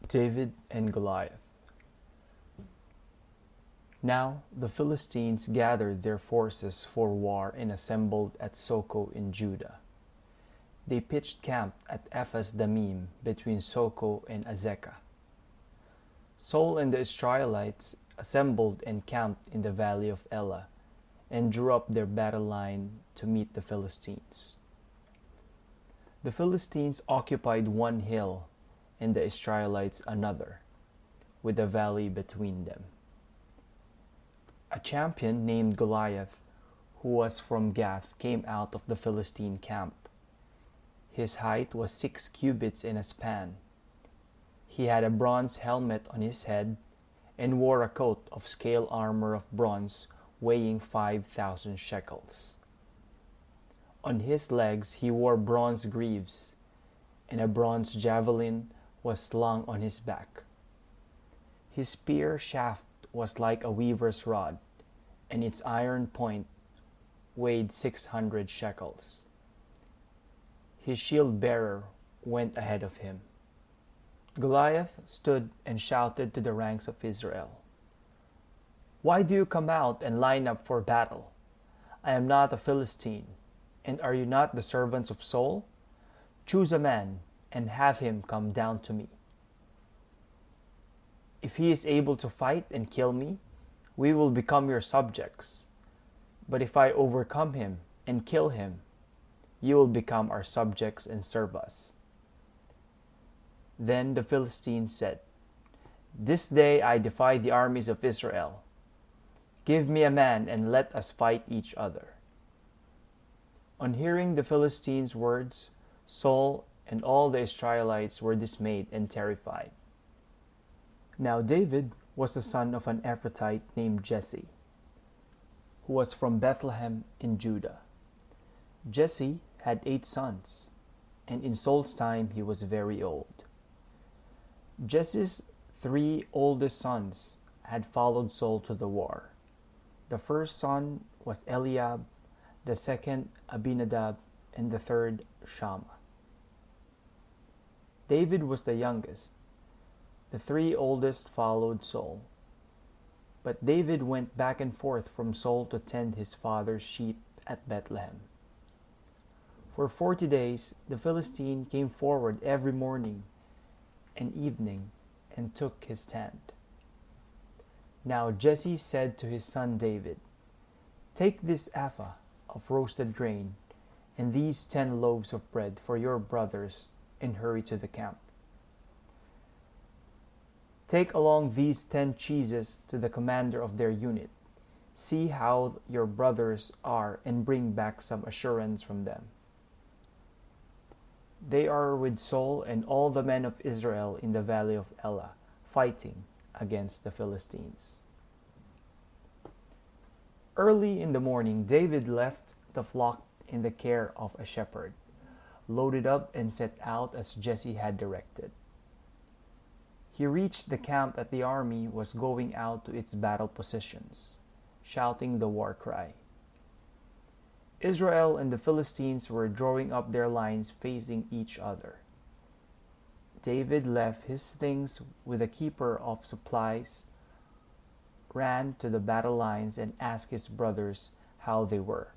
David and Goliath. Now the Philistines gathered their forces for war and assembled at Soko in Judah. They pitched camp at Ephes Dammim between Soko and Azekah. Saul and the Israelites assembled and camped in the valley of Elah and drew up their battle line to meet the Philistines. The Philistines occupied one hill and the Israelites another, with a valley between them. A champion named Goliath, who was from Gath, came out of the Philistine camp. His height was 6 cubits and a span. He had a bronze helmet on his head and wore a coat of scale armor of bronze weighing 5,000 shekels. On his legs he wore bronze greaves, and a bronze javelin was slung on his back. His spear shaft was like a weaver's rod, and its iron point weighed 600 shekels. His shield bearer went ahead of him. Goliath stood and shouted to the ranks of Israel, "Why do you come out and line up for battle? I am not a Philistine, and are you not the servants of Saul? Choose a man and have him come down to me. If he is able to fight and kill me, we will become your subjects. But if I overcome him and kill him, you will become our subjects and serve us." Then the Philistines said, "This day I defy the armies of Israel. Give me a man and let us fight each other." On hearing the Philistines' words, Saul and all the Israelites were dismayed and terrified. Now David was the son of an Ephrathite named Jesse, who was from Bethlehem in Judah. Jesse had 8 sons, and in Saul's time he was very old. Jesse's 3 oldest sons had followed Saul to the war. The first son was Eliab, the second Abinadab, and the third Shammah. David was the youngest. The 3 oldest followed Saul. But David went back and forth from Saul to tend his father's sheep at Bethlehem. For 40 days the Philistine came forward every morning and evening and took his stand. Now Jesse said to his son David, "Take this ephah of roasted grain and these 10 loaves of bread for your brothers and hurry to the camp. Take along these 10 cheeses to the commander of their unit. See how your brothers are and bring back some assurance from them. They are with Saul and all the men of Israel in the valley of Elah, fighting against the Philistines." Early in the morning, David left the flock in the care of a shepherd, loaded up and set out as Jesse had directed. He reached the camp as the army was going out to its battle positions, shouting the war cry. Israel and the Philistines were drawing up their lines facing each other. David left his things with a keeper of supplies, ran to the battle lines, and asked his brothers how they were.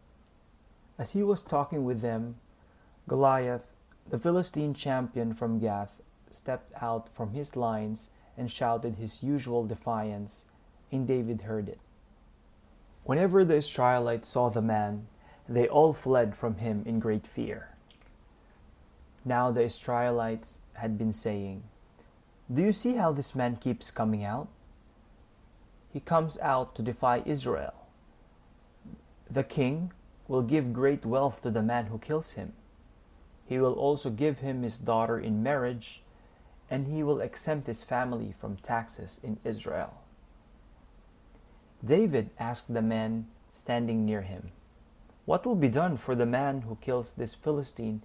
As he was talking with them, Goliath, the Philistine champion from Gath, stepped out from his lines and shouted his usual defiance, and David heard it. Whenever the Israelites saw the man, they all fled from him in great fear. Now the Israelites had been saying, "Do you see how this man keeps coming out? He comes out to defy Israel. The king will give great wealth to the man who kills him. He will also give him his daughter in marriage, and he will exempt his family from taxes in Israel." David asked the men standing near him, "What will be done for the man who kills this Philistine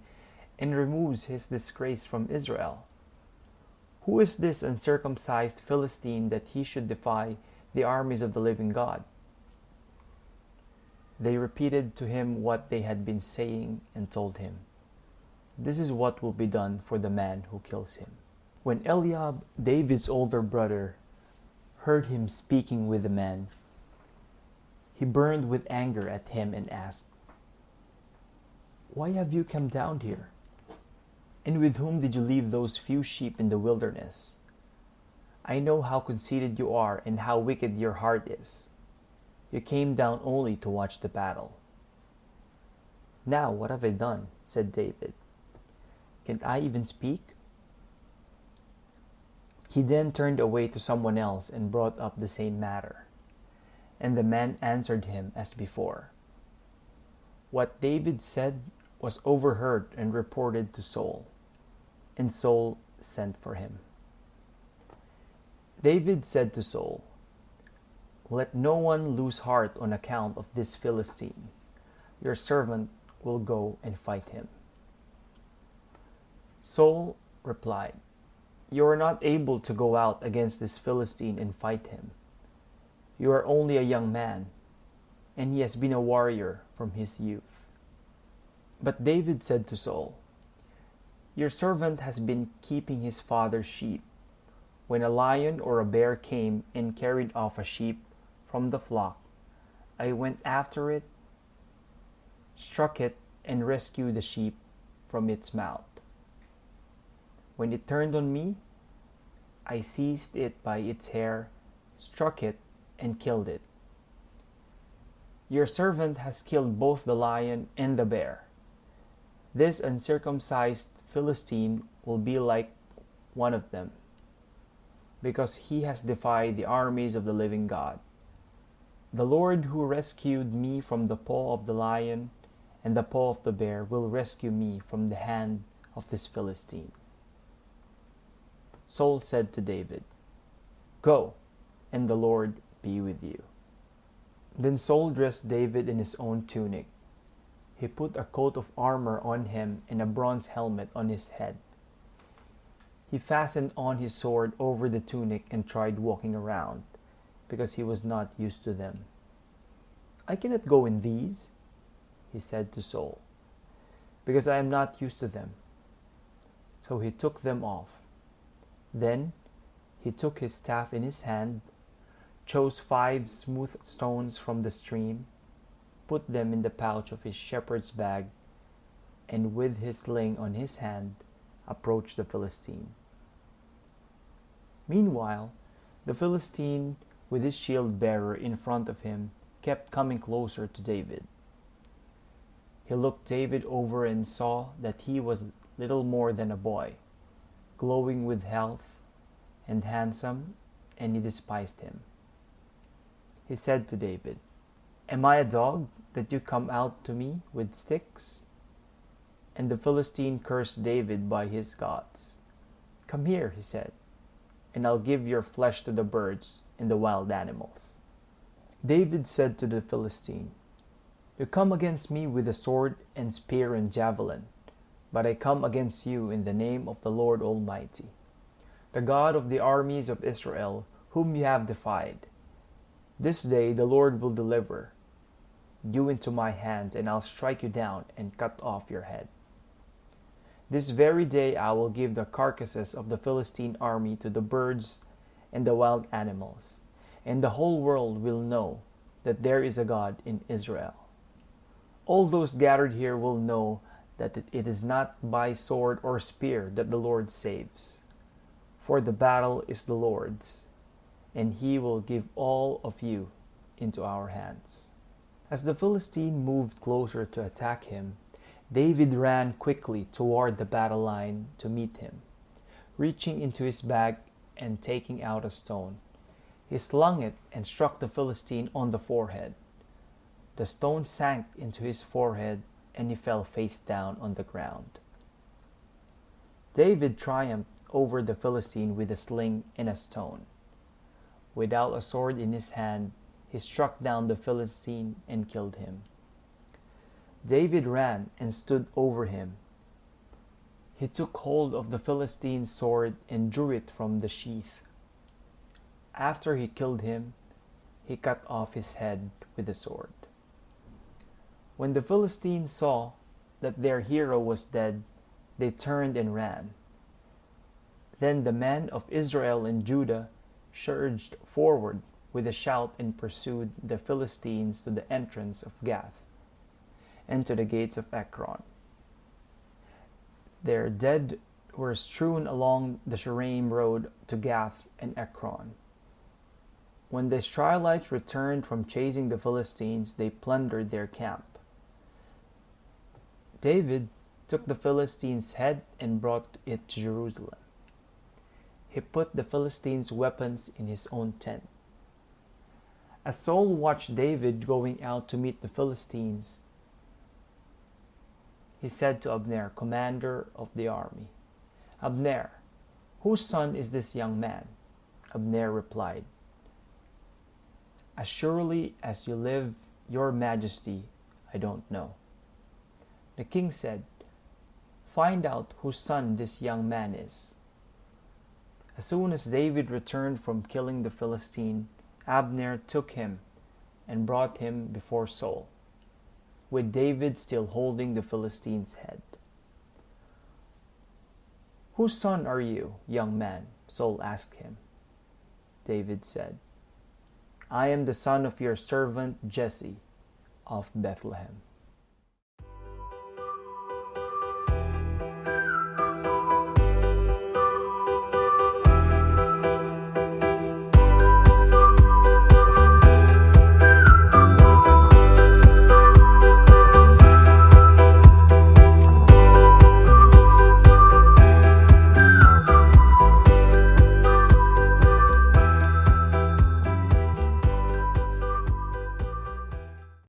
and removes his disgrace from Israel? Who is this uncircumcised Philistine that he should defy the armies of the living God?" They repeated to him what they had been saying and told him, "This is what will be done for the man who kills him. When Eliab, David's older brother, heard him speaking with the man, he burned with anger at him and asked, "Why have you come down here? And with whom did you leave those few sheep in the wilderness? I know how conceited you are and how wicked your heart is. You came down only to watch the battle." "Now what have I done?" said David. "Can't I even speak?" He then turned away to someone else and brought up the same matter. And the man answered him as before. What David said was overheard and reported to Saul, and Saul sent for him. David said to Saul, "Let no one lose heart on account of this Philistine. Your servant will go and fight him." Saul replied, "You are not able to go out against this Philistine and fight him. You are only a young man, and he has been a warrior from his youth." But David said to Saul, "Your servant has been keeping his father's sheep. When a lion or a bear came and carried off a sheep from the flock, I went after it, struck it, and rescued the sheep from its mouth. When it turned on me, I seized it by its hair, struck it, and killed it. Your servant has killed both the lion and the bear. This uncircumcised Philistine will be like one of them, because he has defied the armies of the living God. The Lord who rescued me from the paw of the lion and the paw of the bear will rescue me from the hand of this Philistine." Saul said to David, "Go, and the Lord be with you." Then Saul dressed David in his own tunic. He put a coat of armor on him and a bronze helmet on his head. He fastened on his sword over the tunic and tried walking around, because he was not used to them. "I cannot go in these," he said to Saul, "because I am not used to them." So he took them off. Then he took his staff in his hand, chose 5 smooth stones from the stream, put them in the pouch of his shepherd's bag, and with his sling on his hand, approached the Philistine. Meanwhile, the Philistine, with his shield bearer in front of him, kept coming closer to David. He looked David over and saw that he was little more than a boy, glowing with health and handsome, and he despised him. He said to David, "Am I a dog that you come out to me with sticks?" And the Philistine cursed David by his gods. "Come here," he said, "and I'll give your flesh to the birds and the wild animals." David said to the Philistine, "You come against me with a sword and spear and javelin, but I come against you in the name of the Lord Almighty, the God of the armies of Israel, whom you have defied. This day the Lord will deliver you into my hands, and I'll strike you down and cut off your head. This very day I will give the carcasses of the Philistine army to the birds and the wild animals, and the whole world will know that there is a God in Israel. All those gathered here will know that it is not by sword or spear that the Lord saves. For the battle is the Lord's, and he will give all of you into our hands." As the Philistine moved closer to attack him, David ran quickly toward the battle line to meet him. Reaching into his bag and taking out a stone, he slung it and struck the Philistine on the forehead. The stone sank into his forehead, and he fell face down on the ground. David triumphed over the Philistine with a sling and a stone. Without a sword in his hand, he struck down the Philistine and killed him. David ran and stood over him. He took hold of the Philistine's sword and drew it from the sheath. After he killed him, he cut off his head with the sword. When the Philistines saw that their hero was dead, they turned and ran. Then the men of Israel and Judah surged forward with a shout and pursued the Philistines to the entrance of Gath and to the gates of Ekron. Their dead were strewn along the Shaaraim road to Gath and Ekron. When the Israelites returned from chasing the Philistines, they plundered their camp. David took the Philistines' head and brought it to Jerusalem. He put the Philistines' weapons in his own tent. As Saul watched David going out to meet the Philistines, he said to Abner, commander of the army, "Abner, whose son is this young man?" Abner replied, "As surely as you live, your majesty, I don't know." The king said, "Find out whose son this young man is." As soon as David returned from killing the Philistine, Abner took him and brought him before Saul, with David still holding the Philistine's head. "Whose son are you, young man?" Saul asked him. David said, "I am the son of your servant Jesse of Bethlehem."